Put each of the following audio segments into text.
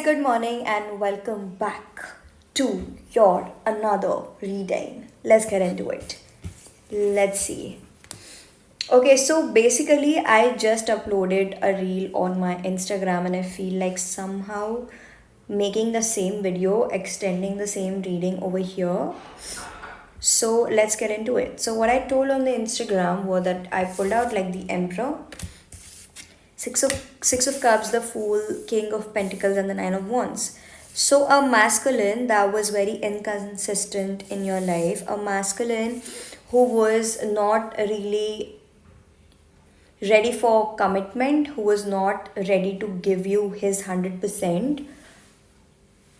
good morning, and welcome back to your another reading. Let's get into it. Let's see. Okay, so basically, I just uploaded a reel on my Instagram, and I feel like somehow making the same video, extending the same reading over here. So let's get into it. So, what I told on the Instagram was that I pulled out like the Emperor, Six of Cups, the Fool, King of Pentacles, and the Nine of Wands. So a masculine that was very inconsistent in your life, a masculine who was not really ready for commitment, who was not ready to give you his 100%,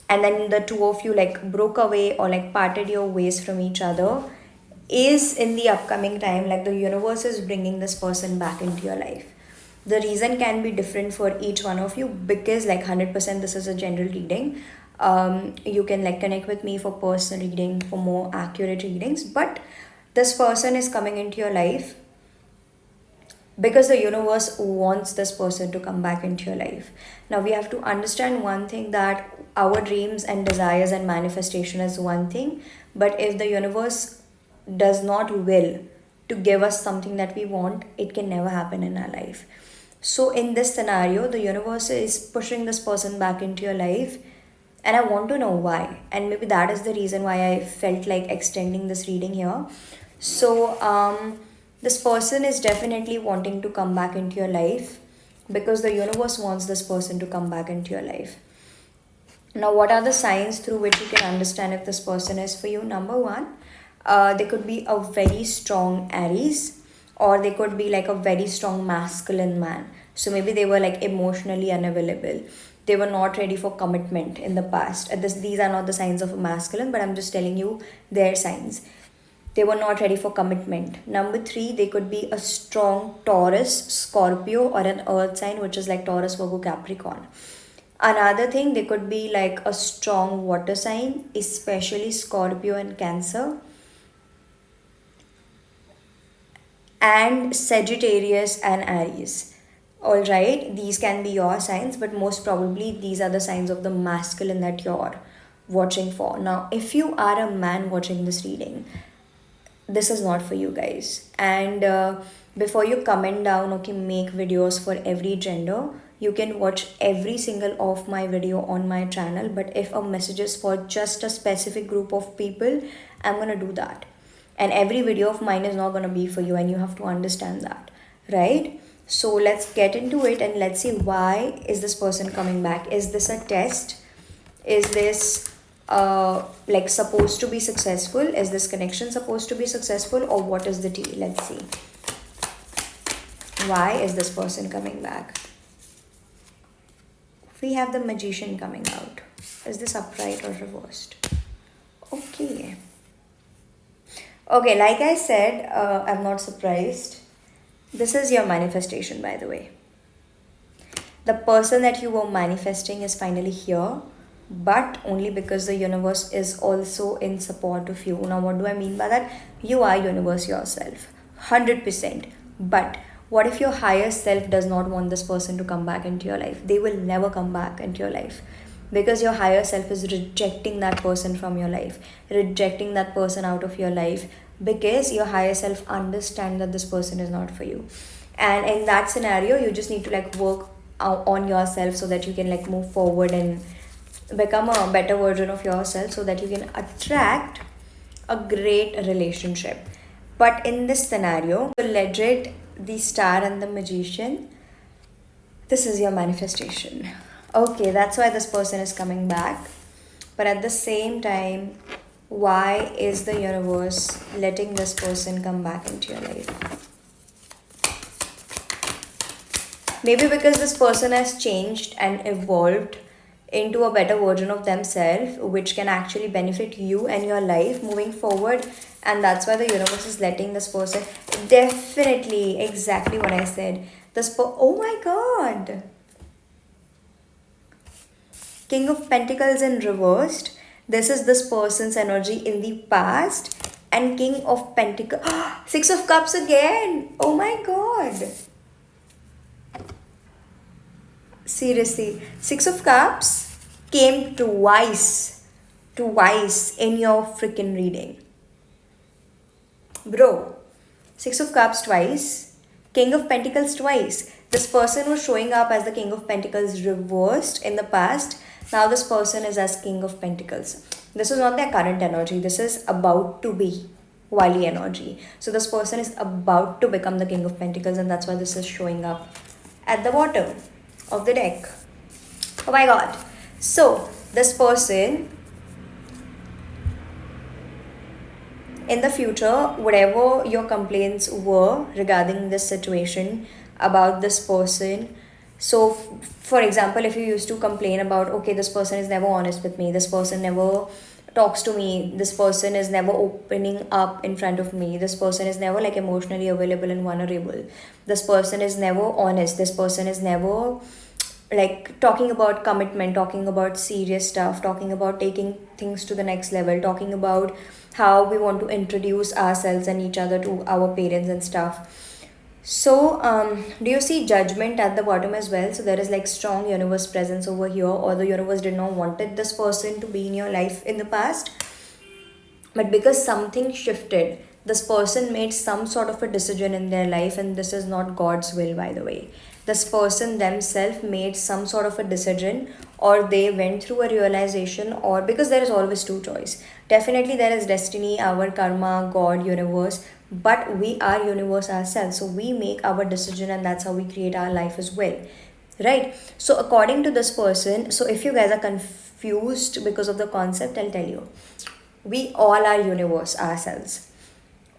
and then the two of you like broke away or like parted your ways from each other, is in the upcoming time like the universe is bringing this person back into your life. The reason can be different for each one of you, because like 100% this is a general reading. You can like connect with me for personal reading, for more accurate readings, but this person is coming into your life because the universe wants this person to come back into your life. Now we have to understand one thing, that our dreams and desires and manifestation is one thing, but if the universe does not will to give us something that we want, it can never happen in our life. So in this scenario, the universe is pushing this person back into your life, and I want to know why. And maybe that is the reason why I felt like extending this reading here. So this person is definitely wanting to come back into your life because the universe wants this person to come back into your life. Now, what are the signs through which you can understand if this person is for you? Number one, they could be a very strong Aries, or they could be like a very strong masculine man. So maybe they were like emotionally unavailable. They were not ready for commitment in the past. These are not the signs of a masculine, but I'm just telling you their signs. They were not ready for commitment. Number three, they could be a strong Taurus, Scorpio, or an earth sign, which is like Taurus, Virgo, Capricorn. Another thing, they could be like a strong water sign, especially Scorpio and Cancer, and Sagittarius and Aries. All right, these can be your signs, but most probably these are the signs of the masculine that you're watching for. Now, if you are a man watching this reading, this is not for you guys. And before you comment down, okay, make videos for every gender, you can watch every single of my video on my channel, but if a message is for just a specific group of people, I'm gonna do that. And every video of mine is not gonna be for you, and you have to understand that, right? So let's get into it, and let's see, why is this person coming back? Is this a test? Is this like supposed to be successful? Is this connection supposed to be successful, or what is the tea? Let's see. Why is this person coming back? We have the Magician coming out. Is this upright or reversed? Okay. Okay, like I said, I'm not surprised. This is your manifestation, by the way. The person that you were manifesting is finally here, but only because the universe is also in support of you. Now, what do I mean by that? You are universe yourself, 100%. But what if your higher self does not want this person to come back into your life? They will never come back into your life, because your higher self is rejecting that person from your life, rejecting that person out of your life, because your higher self understand that this person is not for you. And in that scenario, you just need to like work on yourself so that you can like move forward and become a better version of yourself, so that you can attract a great relationship. But in this scenario, legit, the Star and the Magician, this is your manifestation. Okay, that's why this person is coming back. But at the same time, why is the universe letting this person come back into your life? Maybe because this person has changed and evolved into a better version of themselves, which can actually benefit you and your life moving forward. And that's why the universe is letting this person. Definitely, exactly what I said. Oh my god. King of Pentacles in reversed. This is this person's energy in the past. And King of Pentacles. Six of Cups again. Oh my god. Seriously. Six of Cups. came twice in your freaking reading. Bro, Six of Cups twice, King of Pentacles twice. This person was showing up as the King of Pentacles reversed in the past. Now this person is as King of Pentacles. This is not their current energy. This is about to be Wali energy. So this person is about to become the King of Pentacles, and that's why this is showing up at the bottom of the deck. Oh my god. So this person in the future, whatever your complaints were regarding this situation about this person, so for example, if you used to complain about, okay, this person is never honest with me, this person never talks to me, this person is never opening up in front of me, this person is never like emotionally available and vulnerable, this person is never honest, this person is never like talking about commitment, talking about serious stuff, talking about taking things to the next level, talking about how we want to introduce ourselves and each other to our parents and stuff. So, do you see judgment at the bottom as well? So there is like strong universe presence over here, or the universe did not wanted this person to be in your life in the past, but because something shifted, this person made some sort of a decision in their life, and this is not God's will, by the way. This person themselves made some sort of a decision, or they went through a realization, or because there is always two choice. Definitely there is destiny, our karma, God, universe, but we are universe ourselves. So we make our decision, and that's how we create our life as well. Right? So according to this person, so if you guys are confused because of the concept, I'll tell you, we all are universe ourselves,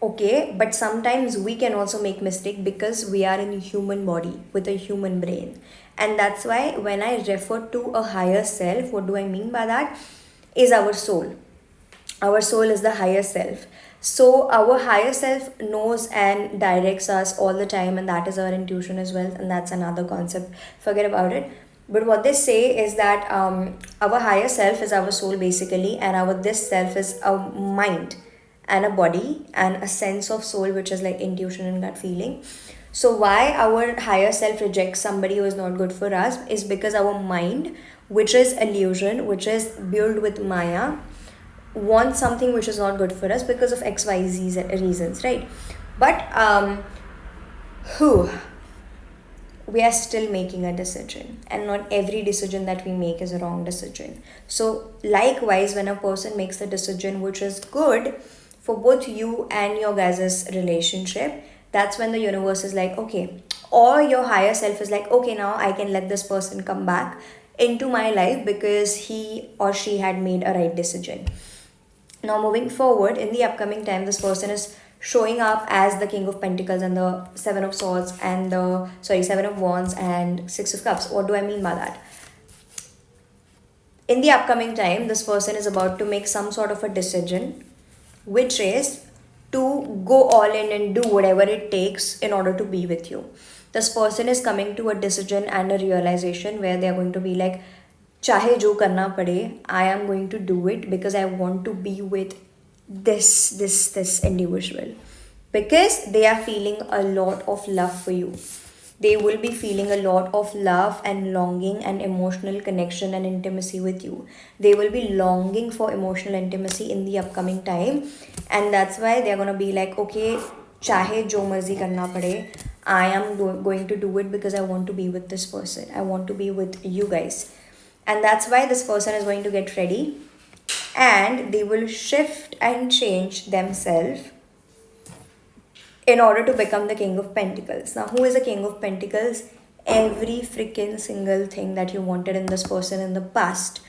okay, but sometimes we can also make mistake because we are in a human body with a human brain. And that's why when I refer to a higher self, what do I mean by that? Is our soul. Our soul is the higher self. So our higher self knows and directs us all the time, and that is our intuition as well, and that's another concept, forget about it. But what they say is that our higher self is our soul basically, and our this self is a mind and a body and a sense of soul, which is like intuition and gut feeling. So why our higher self rejects somebody who is not good for us is because our mind, which is illusion, which is built with Maya, wants something which is not good for us because of XYZ reasons, right? But who we are still making a decision, and not every decision that we make is a wrong decision. So likewise, when a person makes a decision which is good for both you and your guys' relationship, that's when the universe is like, okay, or your higher self is like, okay, now I can let this person come back into my life because he or she had made a right decision. Now, moving forward, in the upcoming time, this person is showing up as the King of Pentacles and the Seven of Swords and the, sorry, Seven of Wands and Six of Cups. What do I mean by that? In the upcoming time, this person is about to make some sort of a decision, which is to go all in and do whatever it takes in order to be with you. This person is coming to a decision and a realization where they are going to be like, चाहे जो करना पड़े, I am going to do it because I want to be with this individual, because they are feeling a lot of love for you. They will be feeling a lot of love and longing and emotional connection and intimacy with you. They will be longing for emotional intimacy in the upcoming time, and that's why they're gonna be like, okay, चाहे जो मर्जी करना पड़े, I am going to do it because I want to be with this person. I want to be with you guys. And that's why this person is going to get ready, and they will shift and change themselves in order to become the King of Pentacles. Now, who is the King of Pentacles? Every freaking single thing that you wanted in this person in the past,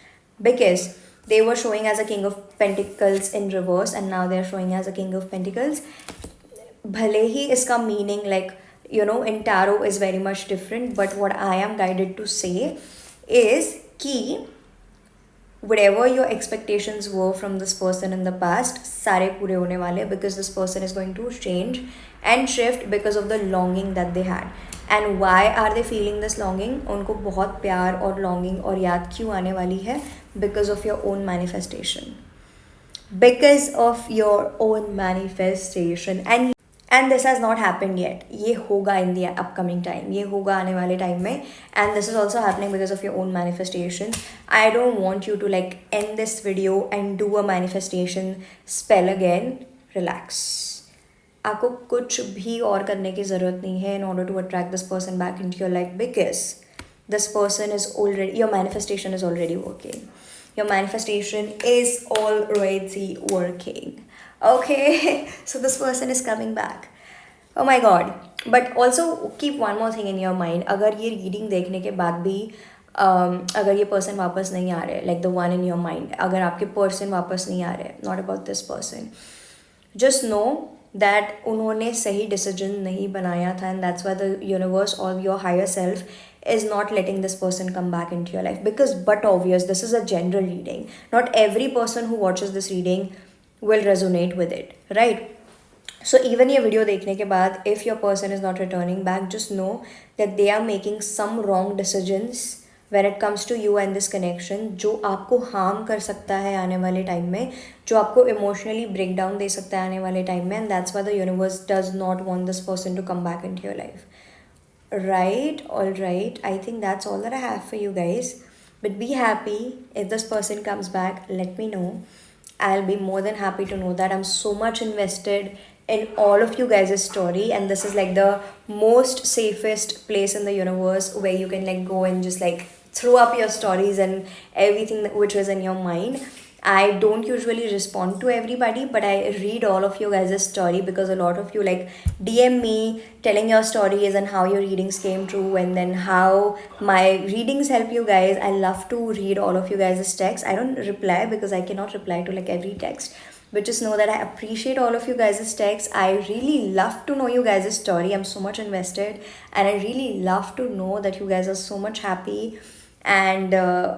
because they were showing as a King of Pentacles in reverse, and now they're showing as a King of Pentacles. Bhale hi iska meaning, like, you know, in tarot is very much different, but what I am guided to say is कि whatever your expectations were from this person in the past, सारे पूरे होने वाले, because this person is going to change and shift because of the longing that they had. And why are they feeling this longing? उनको बहुत प्यार और longing और याद क्यों आने वाली है? Because of your own manifestation. Because of your own manifestation. And this has not happened yet. ये होगा इन द अपकमिंग टाइम, ये होगा आने वाले टाइम में. And this is also happening because of your own manifestation. I don't want you to like and this video and do a manifestation spell again. Relax. आपको कुछ भी और करने की ज़रूरत नहीं है in order to attract this person back into your life, because this person is already, your manifestation is already working. Your manifestation is already working. Okay, so this person is coming back. Oh my god. But also keep one more thing in your mind. अगर ये reading देखने के बाद भी अगर ये person वापस नहीं आ रहे, like the one in your mind, अगर आपके पर्सन वापस नहीं आ रहे, not about this person, just know that उन्होंने सही decision नहीं बनाया था, and that's why the universe or your higher self is not letting this person come back into your life. Because but obvious, this is a general reading, not every person who watches this reading will resonate with it, right? So even ये video देखने के बाद, if your person is not returning back, just know that they are making some wrong decisions when it comes to you and this connection, जो आपको harm कर सकता है आने वाले टाइम में, जो आपको emotionally break down दे सकता है आने वाले टाइम में. And that's why the universe does not want this person to come back into your life. Right? Alright. I think that's all that I have for you guys. But be happy. If this person comes back, let me know. I'll be more than happy to know that. I'm so much invested in all of you guys' story, and this is like the most safest place in the universe where you can like go and just like throw up your stories and everything which was in your mind. I don't usually respond to everybody, but I read all of you guys' story because a lot of you like DM me telling your stories and how your readings came true, and then how my readings help you guys. I love to read all of you guys' texts. I don't reply because I cannot reply to like every text, but just know that I appreciate all of you guys' texts. I really love to know you guys' story. I'm so much invested, and I really love to know that you guys are so much happy, and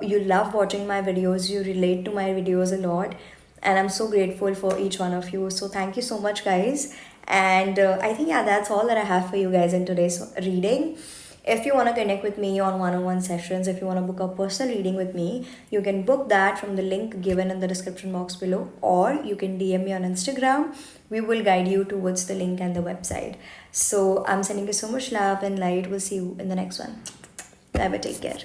you love watching my videos, you relate to my videos a lot, and I'm so grateful for each one of you. So thank you so much, guys. And I think, yeah, that's all that I have for you guys in today's reading. If you want to connect with me on one-on-one sessions, if you want to book a personal reading with me, you can book that from the link given in the description box below, or you can DM me on Instagram. We will guide you towards the link and the website. So I'm sending you so much love and light. We'll see you in the next one. Bye bye, take care.